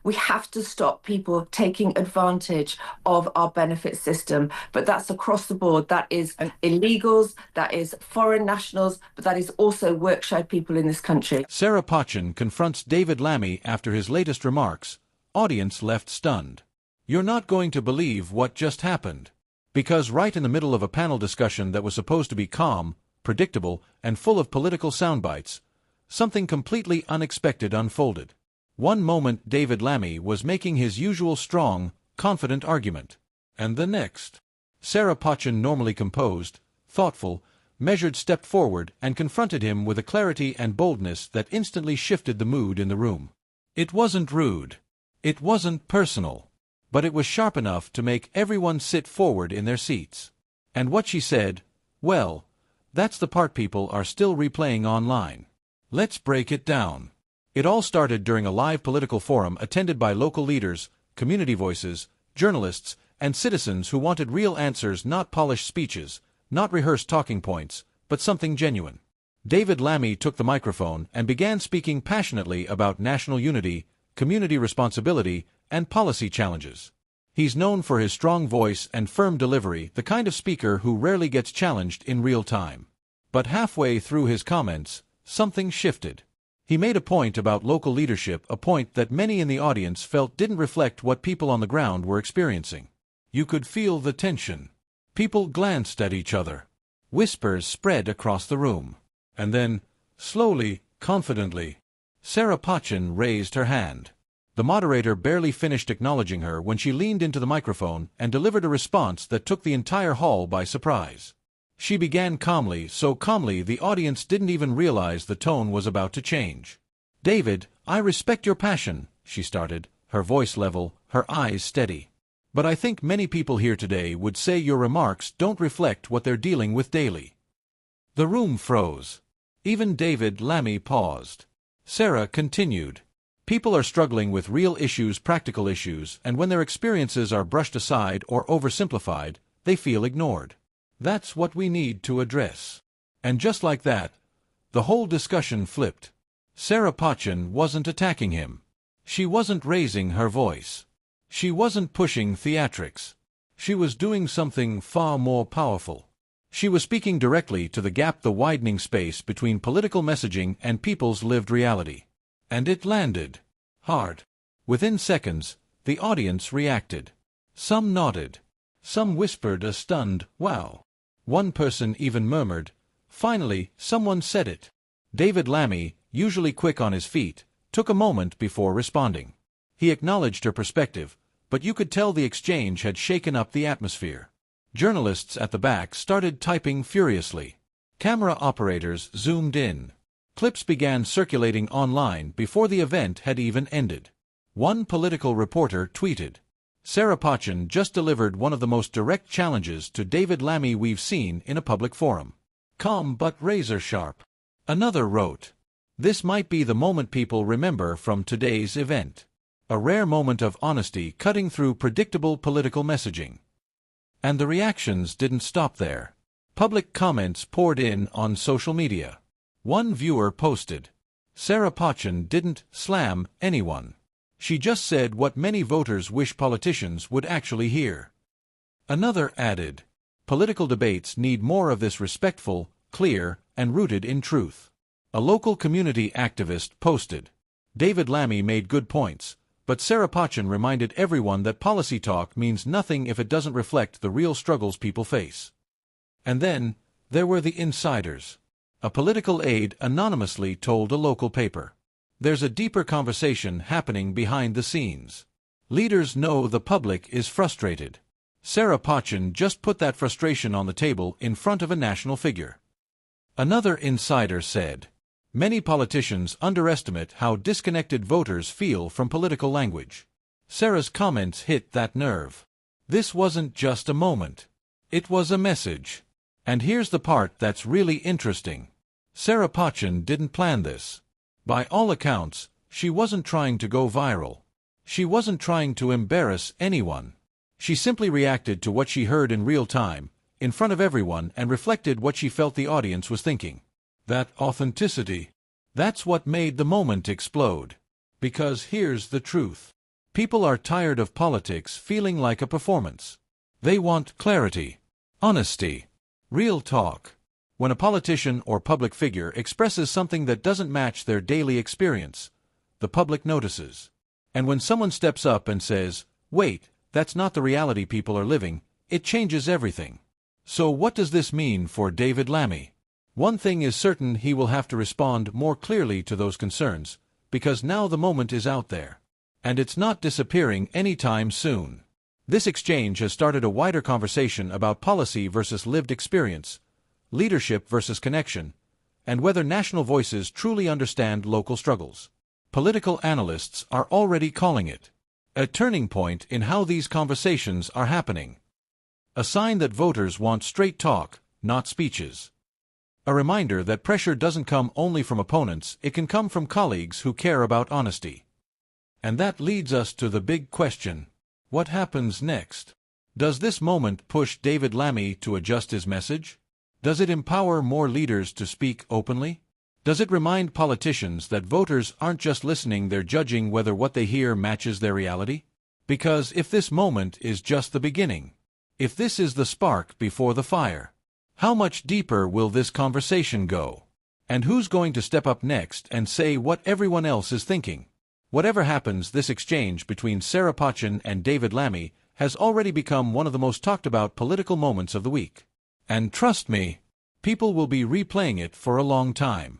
We have to stop people taking advantage of our benefit system. But that's across the board. That is And illegals, that is foreign nationals, but that is also work-shy people in this country. Sarah Pochin confronts David Lammy after his latest remarks. Audience left stunned. You're not going to believe what just happened. Because right in the middle of a panel discussion that was supposed to be calm, predictable, and full of political soundbites, something completely unexpected unfolded. One moment David Lammy was making his usual strong, confident argument. And the next, Sarah Pochin, normally composed, thoughtful, measured, stepped forward and confronted him with a clarity and boldness that instantly shifted the mood in the room. It wasn't rude. It wasn't personal. But it was sharp enough to make everyone sit forward in their seats. And what she said, well, that's the part people are still replaying online. Let's break it down. It all started during a live political forum attended by local leaders, community voices, journalists, and citizens who wanted real answers, not polished speeches, not rehearsed talking points, but something genuine. David Lammy took the microphone and began speaking passionately about national unity, community responsibility, and policy challenges. He's known for his strong voice and firm delivery, the kind of speaker who rarely gets challenged in real time. But halfway through his comments, something shifted. He made a point about local leadership, a point that many in the audience felt didn't reflect what people on the ground were experiencing. You could feel the tension. People glanced at each other. Whispers spread across the room. And then, slowly, confidently, Sarah Pochin raised her hand. The moderator barely finished acknowledging her when she leaned into the microphone and delivered a response that took the entire hall by surprise. She began calmly, so calmly the audience didn't even realize the tone was about to change. David, I respect your passion, she started, her voice level, her eyes steady. But I think many people here today would say your remarks don't reflect what they're dealing with daily. The room froze. Even David Lammy paused. Sarah continued. People are struggling with real issues, practical issues, and when their experiences are brushed aside or oversimplified, they feel ignored. That's what we need to address. And just like that, the whole discussion flipped. Sarah Pochin wasn't attacking him. She wasn't raising her voice. She wasn't pushing theatrics. She was doing something far more powerful. She was speaking directly to the gap, the widening space between political messaging and people's lived reality. And it landed hard. Within seconds, the audience reacted. Some nodded. Some whispered a stunned, wow. One person even murmured, finally, someone said it. David Lammy, usually quick on his feet, took a moment before responding. He acknowledged her perspective, but you could tell the exchange had shaken up the atmosphere. Journalists at the back started typing furiously. Camera operators zoomed in. Clips began circulating online before the event had even ended. One political reporter tweeted, Sarah Pochin just delivered one of the most direct challenges to David Lammy we've seen in a public forum. Calm but razor-sharp. Another wrote, this might be the moment people remember from today's event. A rare moment of honesty cutting through predictable political messaging. And the reactions didn't stop there. Public comments poured in on social media. One viewer posted, Sarah Pochin didn't slam anyone. She just said what many voters wish politicians would actually hear. Another added, political debates need more of this, respectful, clear, and rooted in truth. A local community activist posted, David Lammy made good points, but Sarah Pochin reminded everyone that policy talk means nothing if it doesn't reflect the real struggles people face. And then, there were the insiders. A political aide anonymously told a local paper, there's a deeper conversation happening behind the scenes. Leaders know the public is frustrated. Sarah Pochin just put that frustration on the table in front of a national figure. Another insider said, many politicians underestimate how disconnected voters feel from political language. Sarah's comments hit that nerve. This wasn't just a moment. It was a message. And here's the part that's really interesting. Sarah Pochin didn't plan this. By all accounts, she wasn't trying to go viral. She wasn't trying to embarrass anyone. She simply reacted to what she heard in real time, in front of everyone, and reflected what she felt the audience was thinking. That authenticity. That's what made the moment explode. Because here's the truth. People are tired of politics feeling like a performance. They want clarity, honesty, real talk. When a politician or public figure expresses something that doesn't match their daily experience, the public notices. And when someone steps up and says, "Wait, that's not the reality people are living," it changes everything. So what does this mean for David Lammy? One thing is certain: he will have to respond more clearly to those concerns, because now the moment is out there. And it's not disappearing anytime soon. This exchange has started a wider conversation about policy versus lived experience, leadership versus connection, and whether national voices truly understand local struggles. Political analysts are already calling it a turning point in how these conversations are happening. A sign that voters want straight talk, not speeches. A reminder that pressure doesn't come only from opponents, it can come from colleagues who care about honesty. And that leads us to the big question: what happens next? Does this moment push David Lammy to adjust his message? Does it empower more leaders to speak openly? Does it remind politicians that voters aren't just listening, they're judging whether what they hear matches their reality? Because if this moment is just the beginning, if this is the spark before the fire, how much deeper will this conversation go? And who's going to step up next and say what everyone else is thinking? Whatever happens, this exchange between Sarah Pochin and David Lammy has already become one of the most talked about political moments of the week. And trust me, people will be replaying it for a long time.